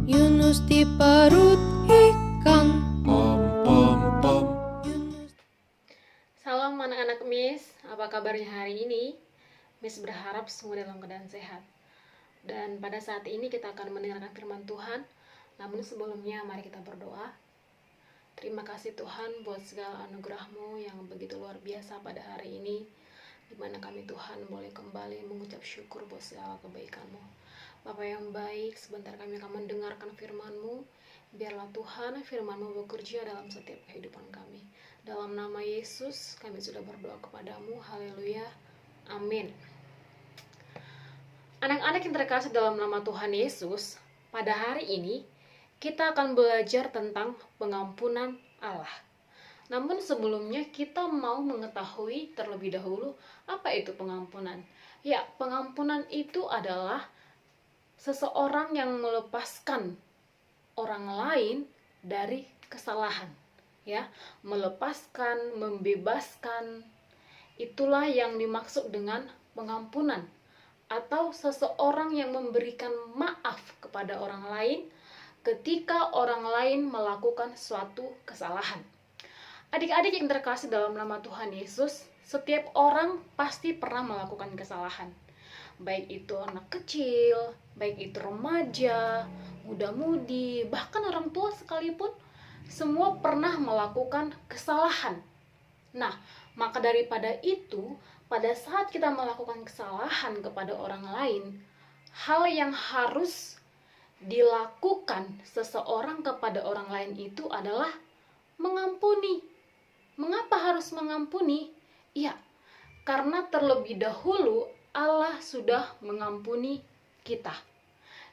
Yunus di perut ikan. Pom pom pom. Salam anak-anak Miss, apa kabarnya hari ini? Miss berharap semua dalam keadaan sehat. Dan pada saat ini kita akan mendengarkan firman Tuhan. Namun sebelumnya mari kita berdoa. Terima kasih Tuhan buat segala anugerah-Mu yang begitu luar biasa pada hari ini, di mana kami Tuhan boleh kembali mengucap syukur buat segala kebaikan-Mu. Bapa yang baik, sebentar kami akan mendengarkan firman-Mu. Biarlah Tuhan firman-Mu bekerja dalam setiap kehidupan kami. Dalam nama Yesus kami sudah berdoa kepadamu. Haleluya. Amin. Anak-anak yang terkasih dalam nama Tuhan Yesus, pada hari ini kita akan belajar tentang pengampunan Allah. Namun sebelumnya kita mau mengetahui terlebih dahulu apa itu pengampunan. Ya, pengampunan itu adalah seseorang yang melepaskan orang lain dari kesalahan, ya, melepaskan, membebaskan. Itulah yang dimaksud dengan pengampunan, atau seseorang yang memberikan maaf kepada orang lain ketika orang lain melakukan suatu kesalahan. Adik-adik yang terkasih dalam nama Tuhan Yesus, setiap orang pasti pernah melakukan kesalahan. Baik itu anak kecil, baik itu remaja, muda-mudi, bahkan orang tua sekalipun, semua pernah melakukan kesalahan. Nah, maka daripada itu, pada saat kita melakukan kesalahan kepada orang lain, hal yang harus dilakukan seseorang kepada orang lain itu adalah mengampuni. Mengapa harus mengampuni? Ya, karena terlebih dahulu Allah sudah mengampuni kita.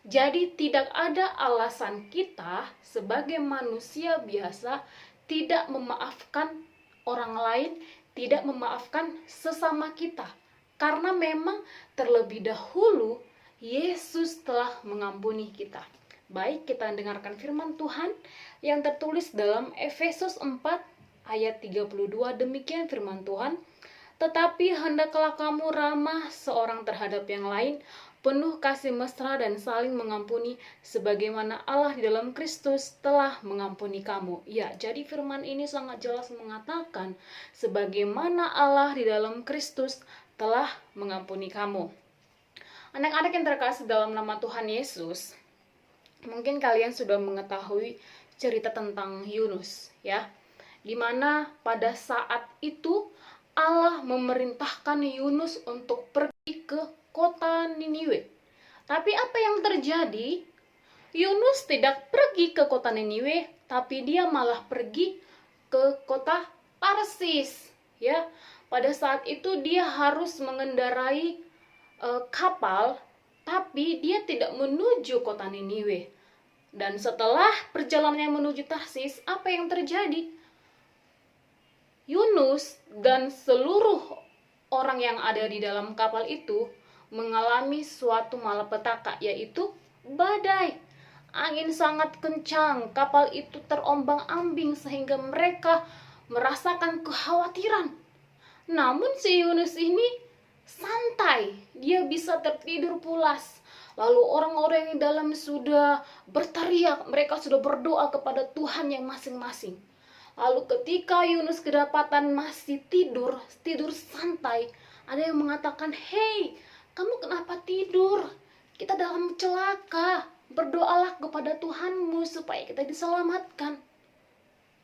Jadi tidak ada alasan kita sebagai manusia biasa tidak memaafkan orang lain, tidak memaafkan sesama kita. Karena memang terlebih dahulu Yesus telah mengampuni kita. Baik, kita dengarkan firman Tuhan yang tertulis dalam Efesus 4 ayat 32. Demikian firman Tuhan. Tetapi hendaklah kamu ramah seorang terhadap yang lain, penuh kasih mesra dan saling mengampuni, sebagaimana Allah di dalam Kristus telah mengampuni kamu. Ya, jadi firman ini sangat jelas mengatakan, sebagaimana Allah di dalam Kristus telah mengampuni kamu. Anak-anak yang terkasih dalam nama Tuhan Yesus, mungkin kalian sudah mengetahui cerita tentang Yunus, ya, dimana pada saat itu Allah memerintahkan Yunus untuk pergi ke kota Niniwe. Tapi apa yang terjadi? Yunus tidak pergi ke kota Niniwe, tapi dia malah pergi ke kota Tarsis. Ya, pada saat itu dia harus mengendarai kapal, tapi dia tidak menuju kota Niniwe. Dan setelah perjalanannya menuju Tarsis, apa yang terjadi? Yunus dan seluruh orang yang ada di dalam kapal itu mengalami suatu malapetaka, yaitu badai. Angin sangat kencang, kapal itu terombang-ambing sehingga mereka merasakan kekhawatiran. Namun si Yunus ini santai, dia bisa tertidur pulas. Lalu orang-orang yang di dalam sudah berteriak, mereka sudah berdoa kepada Tuhan yang masing-masing. Lalu ketika Yunus kedapatan masih tidur santai, ada yang mengatakan, "Hei, kamu kenapa tidur? Kita dalam celaka. Berdoalah kepada Tuhanmu supaya kita diselamatkan."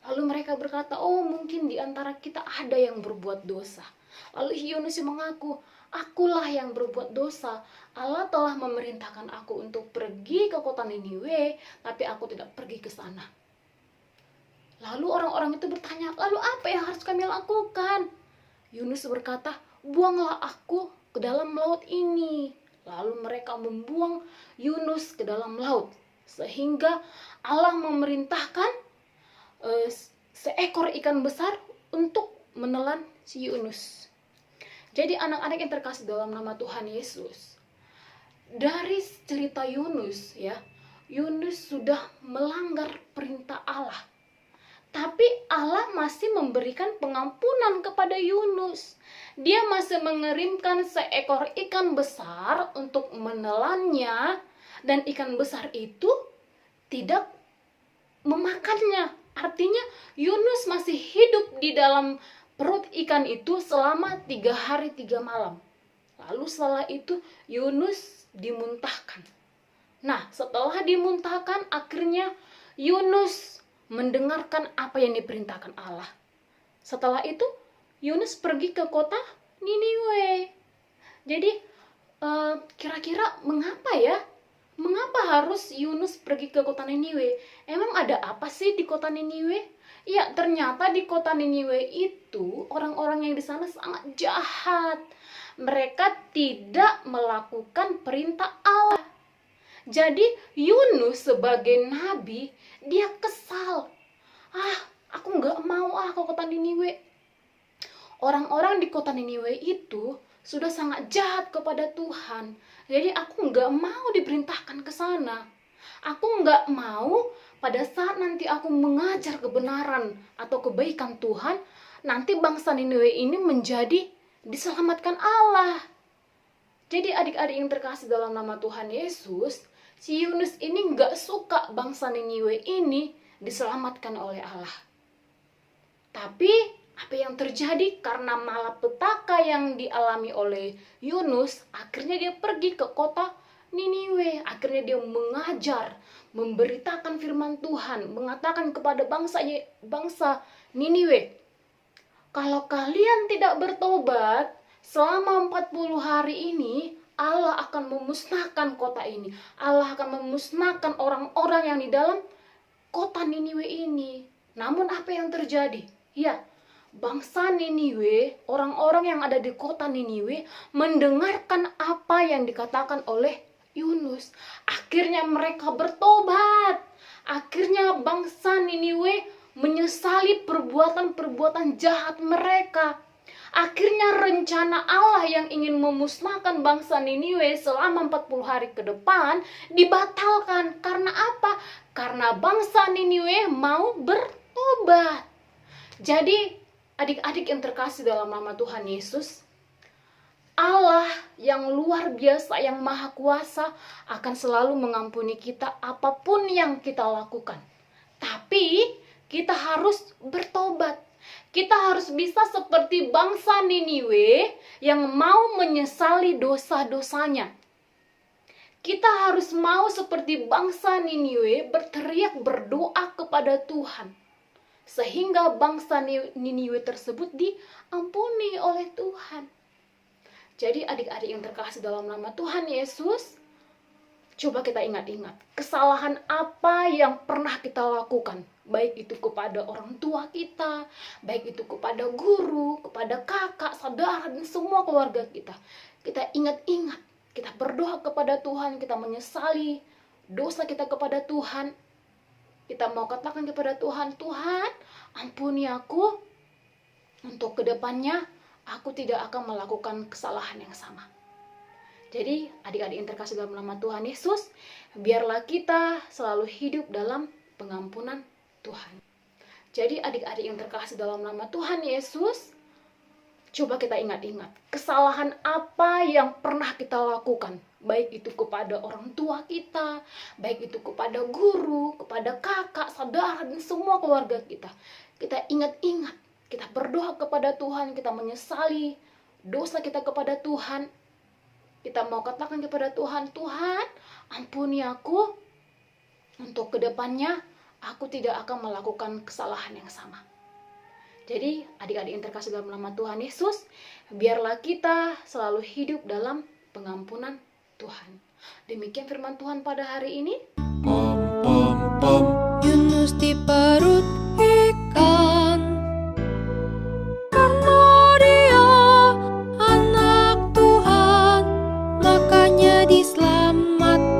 Lalu mereka berkata, "Oh, mungkin di antara kita ada yang berbuat dosa." Lalu Yunus mengaku, "Akulah yang berbuat dosa. Allah telah memerintahkan aku untuk pergi ke kota Niniwe, tapi aku tidak pergi ke sana." Lalu orang-orang itu bertanya, "Lalu apa yang harus kami lakukan?" Yunus berkata, "Buanglah aku ke dalam laut ini." Lalu mereka membuang Yunus ke dalam laut, sehingga Allah memerintahkan seekor ikan besar untuk menelan si Yunus. Jadi anak-anak yang terkasih dalam nama Tuhan Yesus, dari cerita Yunus, ya, Yunus sudah melanggar perintah Allah. Tapi Allah masih memberikan pengampunan kepada Yunus. Dia masih mengirimkan seekor ikan besar untuk menelannya, dan ikan besar itu tidak memakannya. Artinya Yunus masih hidup di dalam perut ikan itu selama 3 hari 3 malam. Lalu setelah itu Yunus dimuntahkan. Nah, setelah dimuntahkan akhirnya Yunus mendengarkan apa yang diperintahkan Allah. Setelah itu Yunus pergi ke kota Niniwe. Jadi kira-kira mengapa ya? Mengapa harus Yunus pergi ke kota Niniwe? Emang ada apa sih di kota Niniwe? Ya, ternyata di kota Niniwe itu orang-orang yang di sana sangat jahat. Mereka tidak melakukan perintah Allah. Jadi Yunus sebagai nabi, dia kesal. Aku nggak mau ke kota Niniwe. Orang-orang di kota Niniwe itu sudah sangat jahat kepada Tuhan. Jadi aku nggak mau diperintahkan ke sana. Aku nggak mau pada saat nanti aku mengajar kebenaran atau kebaikan Tuhan, nanti bangsa Niniwe ini menjadi diselamatkan Allah. Jadi adik-adik yang terkasih dalam nama Tuhan Yesus, si Yunus ini nggak suka bangsa Niniwe ini diselamatkan oleh Allah. Tapi apa yang terjadi karena malapetaka yang dialami oleh Yunus, akhirnya dia pergi ke kota Niniwe. Akhirnya dia mengajar, memberitakan firman Tuhan, mengatakan kepada bangsa Niniwe, kalau kalian tidak bertobat selama 40 hari ini, Allah akan memusnahkan kota ini. Allah akan memusnahkan orang-orang yang di dalam kota Niniwe ini. Namun apa yang terjadi? Ya, bangsa Niniwe, orang-orang yang ada di kota Niniwe mendengarkan apa yang dikatakan oleh Yunus. Akhirnya mereka bertobat. Akhirnya bangsa Niniwe menyesali perbuatan-perbuatan jahat mereka. Akhirnya rencana Allah yang ingin memusnahkan bangsa Niniwe selama 40 hari ke depan dibatalkan. Karena apa? Karena bangsa Niniwe mau bertobat. Jadi adik-adik yang terkasih dalam nama Tuhan Yesus, Allah yang luar biasa, yang maha kuasa akan selalu mengampuni kita apapun yang kita lakukan. Tapi kita harus bertobat. Kita harus bisa seperti bangsa Niniwe yang mau menyesali dosa-dosanya. Kita harus mau seperti bangsa Niniwe berteriak berdoa kepada Tuhan, sehingga bangsa Niniwe tersebut diampuni oleh Tuhan. Jadi adik-adik yang terkasih dalam nama Tuhan Yesus, coba kita ingat-ingat kesalahan apa yang pernah kita lakukan. Baik itu kepada orang tua kita, baik itu kepada guru, kepada kakak, saudara, dan semua keluarga kita. Kita ingat-ingat, kita berdoa kepada Tuhan, kita menyesali dosa kita kepada Tuhan. Kita mau katakan kepada Tuhan, Tuhan, ampuni aku. Untuk kedepannya, aku tidak akan melakukan kesalahan yang sama. Jadi, adik-adik yang terkasih dalam nama Tuhan Yesus, biarlah kita selalu hidup dalam pengampunan Tuhan. Jadi, adik-adik yang terkasih dalam nama Tuhan Yesus, coba kita ingat-ingat kesalahan apa yang pernah kita lakukan. Baik itu kepada orang tua kita, baik itu kepada guru, kepada kakak, saudara, dan semua keluarga kita. Kita ingat-ingat, kita berdoa kepada Tuhan, kita menyesali dosa kita kepada Tuhan. Kita mau katakan kepada Tuhan, Tuhan, ampuni aku. Untuk kedepannya, aku tidak akan melakukan kesalahan yang sama. Jadi, adik-adik yang terkasih dalam nama Tuhan Yesus, biarlah kita selalu hidup dalam pengampunan Tuhan. Demikian firman Tuhan pada hari ini. Pom pom pom. Yunus di perut